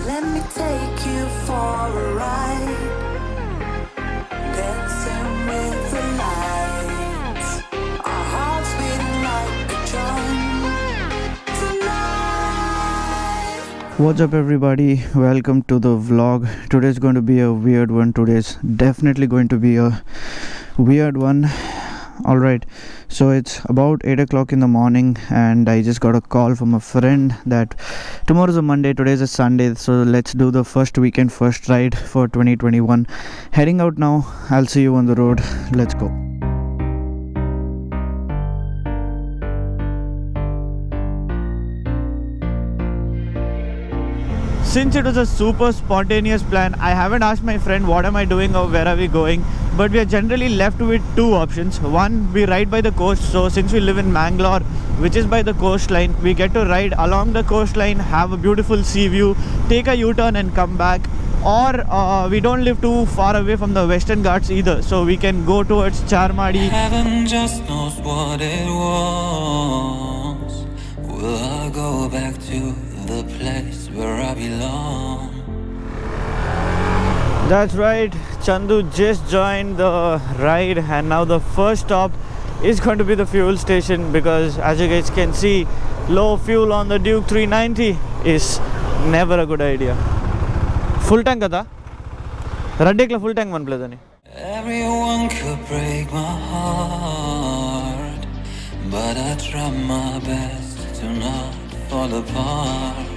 Let me take you for a ride, dancing with the lights, our hearts beating like a drum tonight. What's up everybody, welcome to the vlog. Today's going to be a weird one. Today's definitely going to be a weird one. Alright, so it's about 8 o'clock in the morning and I just got a call from a friend that tomorrow's a Monday, today's a Sunday, so let's do the first weekend first ride for 2021. Heading out now. I'll see you on the road. Let's go. Since it was a super spontaneous plan, I haven't asked my friend what am I doing or where are we going, but we are generally left with two options. One, we ride by the coast, so since we live in Mangalore, which is by the coastline, we get to ride along the coastline, have a beautiful sea view, take a U-turn and come back. Or we don't live too far away from the Western Ghats either, so we can go towards Charmadi. Heaven just knows what it was. Will I go back to the place where I belong? That's right, Chandu just joined the ride and now the first stop is going to be the fuel station, because as you guys can see, low fuel on the Duke 390 is never a good idea. Full tank kada? Raddekla full tank man pledani. Everyone could break my heart, but I try my best to not fall apart.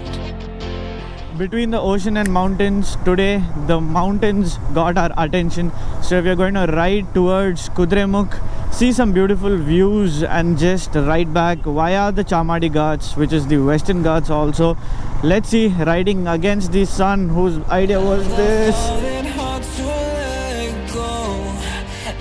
Between the ocean and mountains, today the mountains got our attention, so we are going to ride towards Kudremukh, see some beautiful views and just ride back via the Chamadi Ghats, which is the Western Ghats also. Let's see, riding against the sun. Whose idea was this? Falling hard to let go.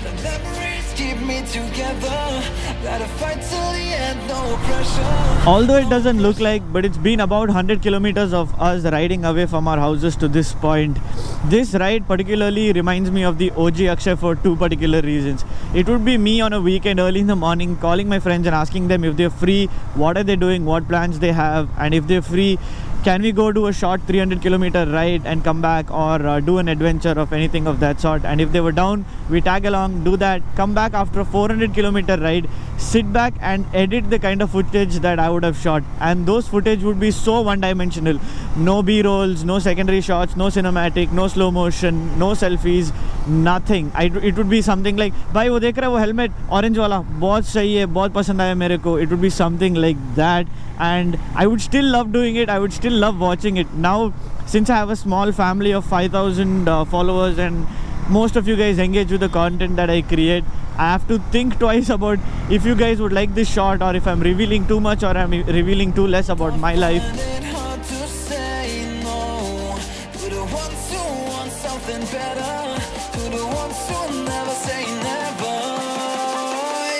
The memories keep me together. Gotta fight till the end, no pressure. Although it doesn't look like, but it's been about 100 kilometers of us riding away from our houses to this point. This ride particularly reminds me of the OG Akshay for two particular reasons. It would be me on a weekend early in the morning calling my friends and asking them if they're free, what are they doing, what plans they have, and if they're free, can we go do a short 300-kilometer ride and come back, or do an adventure of anything of that sort. And if they were down, we tag along, do that, come back after a 400-kilometer ride, sit back and edit the kind of footage that I would have shot. And those footage would be so one-dimensional. No B-rolls, no secondary shots, no cinematic, no slow motion, no selfies, nothing. It would be something like, bhai wo dekh raha hai wo helmet orange wala bahut sahi hai, bahut pasand aaya mere ko. It would be something like that, and I would still love doing it. I would still love watching it. Now, since I have a small family of 5,000 followers and most of you guys engage with the content that I create, I have to think twice about if you guys would like this shot, or if I'm revealing too much or I'm revealing too less about my life. Finding it hard to say no to the ones who want something better, to the ones who never say never.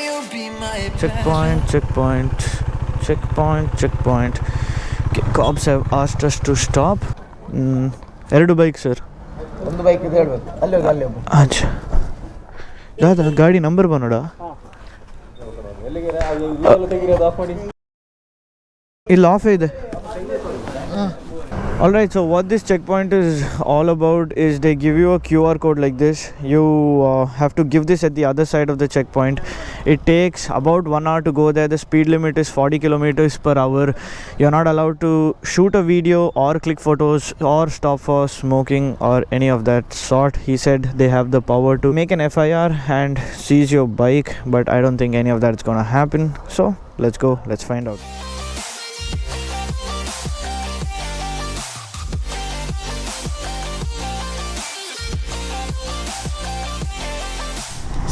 You'll be my Checkpoint, checkpoint, checkpoint, checkpoint. Okay, cops have asked us to stop. Eradu bike sir. ಒಂದು bike ಇದೆ ಹೇಳ್ಬೇಕು ಅಲ್ಲಿ ಹೋಗಿ ಅಲ್ಲಿ ಹೋಗಿ अच्छा दादा ಗಾಡಿ ನಂಬರ್ ಬನ್ನೋಡ ಎಲ್ಲಿಗೆ ಅದು ತೆಗಿರೋದು ಆಫ್ ಮಾಡಿ ಇಲ್ಲಿ ಆಫ್ ಇದೆ. Alright, so what this checkpoint is all about is they give you a QR code like this. You have to give this at the other side of the checkpoint. It takes about 1 hour to go there. The speed limit is 40 kilometers per hour. You're not allowed to shoot a video or click photos or stop for smoking or any of that sort. He said they have the power to make an FIR and seize your bike, but I don't think any of that's gonna happen. So let's go, let's find out.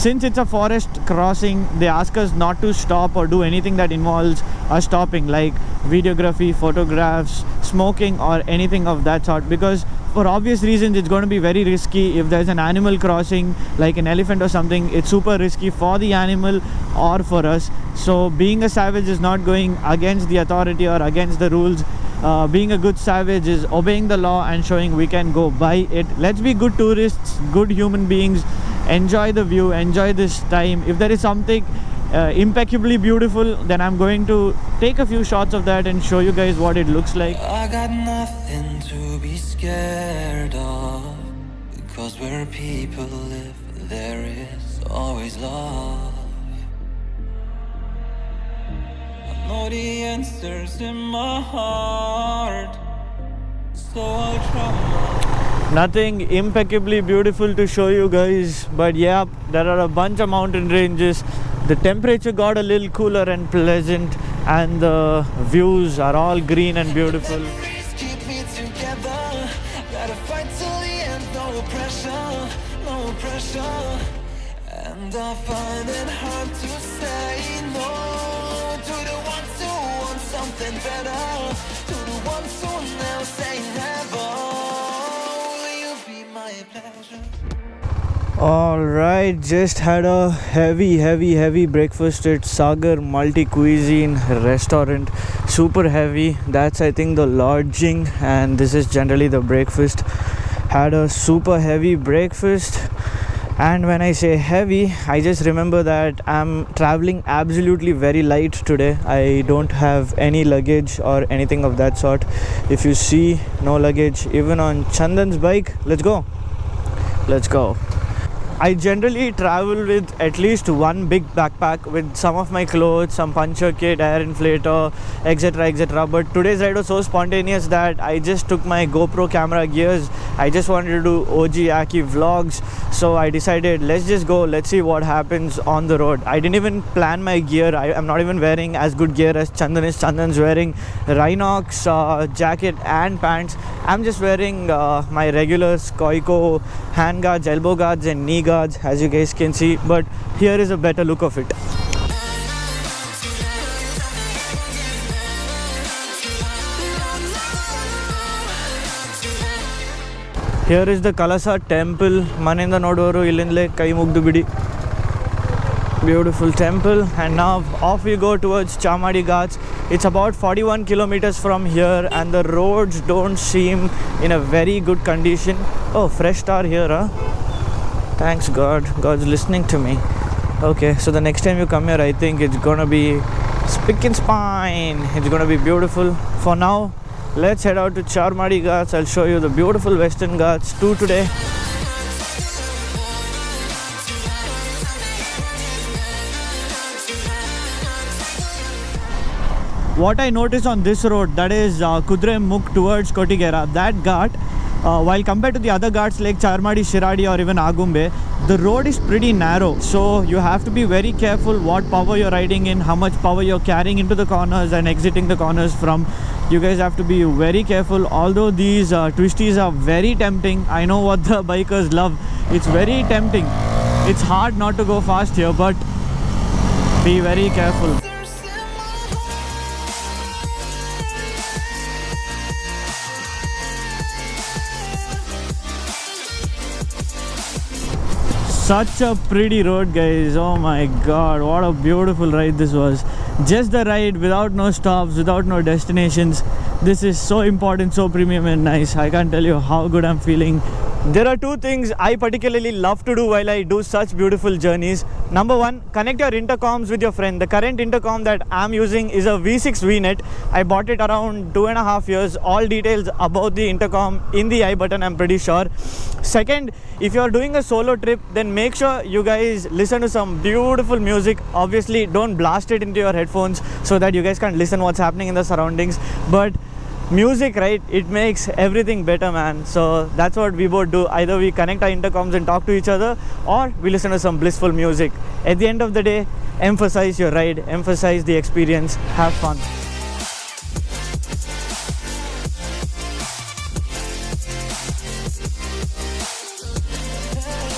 Since it's a forest crossing, they ask us not to stop or do anything that involves us stopping, like videography, photographs, smoking or anything of that sort, because for obvious reasons it's going to be very risky. If there's an animal crossing like an elephant or something, it's super risky for the animal or for us. So being a savage is not going against the authority or against the rules. Being a good savage is obeying the law and showing we can go by it. Let's be good tourists, good human beings, enjoy the view, enjoy this time. If there is something impeccably beautiful. Then I'm going to take a few shots of that and show you guys what it looks like. I got nothing to be scared of, because where people live, there is always love. I know the answers in my heart, so I'll try. Nothing impeccably beautiful to show you guys, but yeah, there are a bunch of mountain ranges. The temperature got a little cooler and pleasant, and the views are all green and beautiful. Memories keep me together. Gotta fight till the end, no pressure, no pressure. And I find it hard to say no to the ones who want something better, to the ones who never say never. Will you be my pleasure? Alright, just had a heavy breakfast at Sagar Multi Cuisine restaurant. Super heavy. That's I think the lodging, and this is generally the breakfast. Had a super heavy breakfast, and when I say heavy, I just remember that I'm traveling absolutely very light today. I don't have any luggage or anything of that sort. If you see, no luggage even on Chandan's bike. Let's go. I generally travel with at least one big backpack with some of my clothes, some puncture kit, air inflator, etc. But today's ride was so spontaneous that I just took my GoPro camera gears. I just wanted to do OG Aki vlogs, so I decided let's just go, let's see what happens on the road. I didn't even plan my gear. I'm not even wearing as good gear as Chandan is. Chandan's wearing Rhinox jacket and pants. I'm just wearing my regular Skoiko hand guards, elbow guards and knee guards, as you guys can see, but here is a better look of it. Here is the Kalasa temple. Maninda Nodoru Ilinle Kai Mugdu Bidi. Beautiful temple, and now off we go towards Chamadi Ghats. It's about 41 kilometers from here, and the roads don't seem in a very good condition. Oh, fresh star here, huh? Thanks God, God's listening to me. Okay, so the next time you come here, I think it's gonna be spick and spine. It's gonna be beautiful. For now, let's head out to Chamadi Ghats. I'll show you the beautiful Western Ghats too today. What I noticed on this road, that is Kudremukh towards Kotigera, that ghat, while compared to the other ghats like Charmadi, Shiradi or even Agumbe, the road is pretty narrow. So you have to be very careful what power you're riding in, how much power you're carrying into the corners and exiting the corners from. You guys have to be very careful. Although these twisties are very tempting, I know what the bikers love. It's very tempting. It's hard not to go fast here, but be very careful. Such a pretty road, guys. Oh my god, what a beautiful ride this was. Just the ride, without no stops, without no destinations. This is so important, so premium and nice. I can't tell you how good I'm feeling. There are two things I particularly love to do while I do such beautiful journeys. Number one, connect your intercoms with your friend. The current intercom that I'm using is a V6 VNet. I bought it around 2.5 years. All details about the intercom in the I button, I'm pretty sure. Second, if you're doing a solo trip, then make sure you guys listen to some beautiful music. Obviously, don't blast it into your headphones so that you guys can't listen what's happening in the surroundings. But music, right, it makes everything better, man. So that's what we both do. Either we connect our intercoms and talk to each other, or we listen to some blissful music. At the end of the day, emphasize your ride, emphasize the experience, have fun.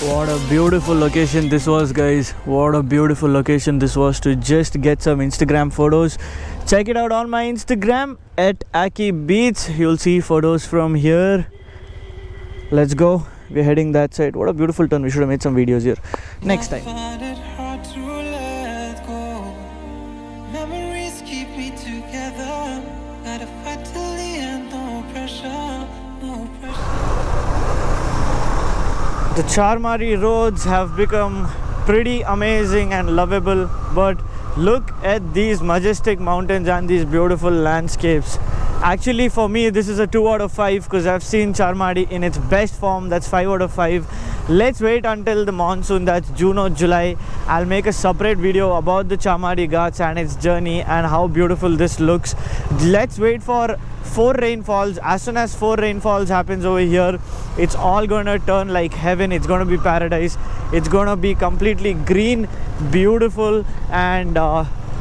What a beautiful location this was, guys. What a beautiful location this was to just get some Instagram photos. Check it out on my Instagram at Aki Beats. You'll see photos from here. Let's go. We're heading that side. What a beautiful turn. We should have made some videos here next time. I find it hard to let go. Memories keep me together. Gotta fight till the end, no pressure, no pressure. The Charmari roads have become pretty amazing and lovable, but look at these majestic mountains and these beautiful landscapes. Actually, for me, this is a 2 out of 5 because I've seen Charmadi in its best form. That's 5 out of 5. Let's wait until the monsoon, that's June or July. I'll make a separate video about the Charmadi Ghats and its journey and how beautiful this looks. Let's wait for 4 rainfalls. As soon as 4 rainfalls happens over here, it's all gonna turn like heaven. It's gonna be paradise. It's gonna be completely green, beautiful, and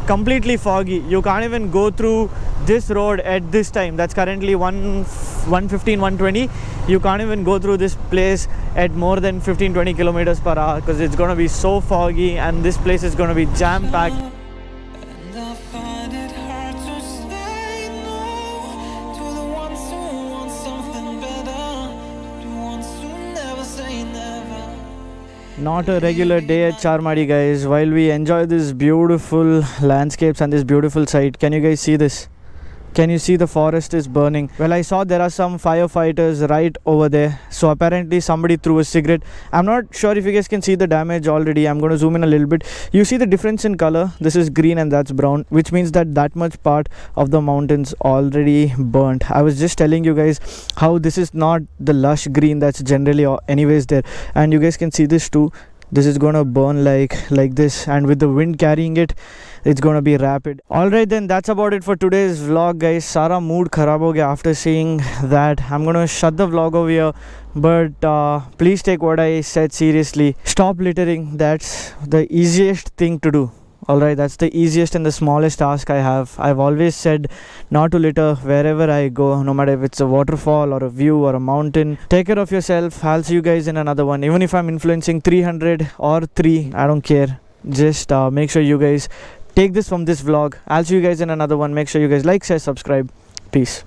completely foggy. You can't even go through this road at this time. That's currently 115, 120. You can't even go through this place at more than 15-20 kilometers per hour because it's gonna be so foggy, and this place is gonna be jam-packed. And I find it hard to say no to the ones who want something better, the ones who never say never. Not a regular day at Charmadi, guys. While we enjoy this beautiful landscapes and this beautiful sight, can you guys see this? Can you see the forest is burning? Well, I saw there are some firefighters right over there. So apparently somebody threw a cigarette. I'm not sure if you guys can see the damage already. I'm going to zoom in a little bit. You see the difference in color? This is green and that's brown, which means that much part of the mountains already burnt. I was just telling you guys how this is not the lush green that's generally anyways there. And you guys can see this too. This is gonna burn like this, and with the wind carrying it, it's gonna be rapid. Alright then, that's about it for today's vlog, guys. Sara mood kharab ho gaya after seeing that. I'm gonna shut the vlog over here, but please take what I said seriously. Stop littering. That's the easiest thing to do. Alright, that's the easiest and the smallest task I have. I've always said not to litter wherever I go, no matter if it's a waterfall or a view or a mountain. Take care of yourself. I'll see you guys in another one. Even if I'm influencing 300 or 3, I don't care. Just make sure you guys take this from this vlog. I'll see you guys in another one. Make sure you guys like, share, subscribe. Peace.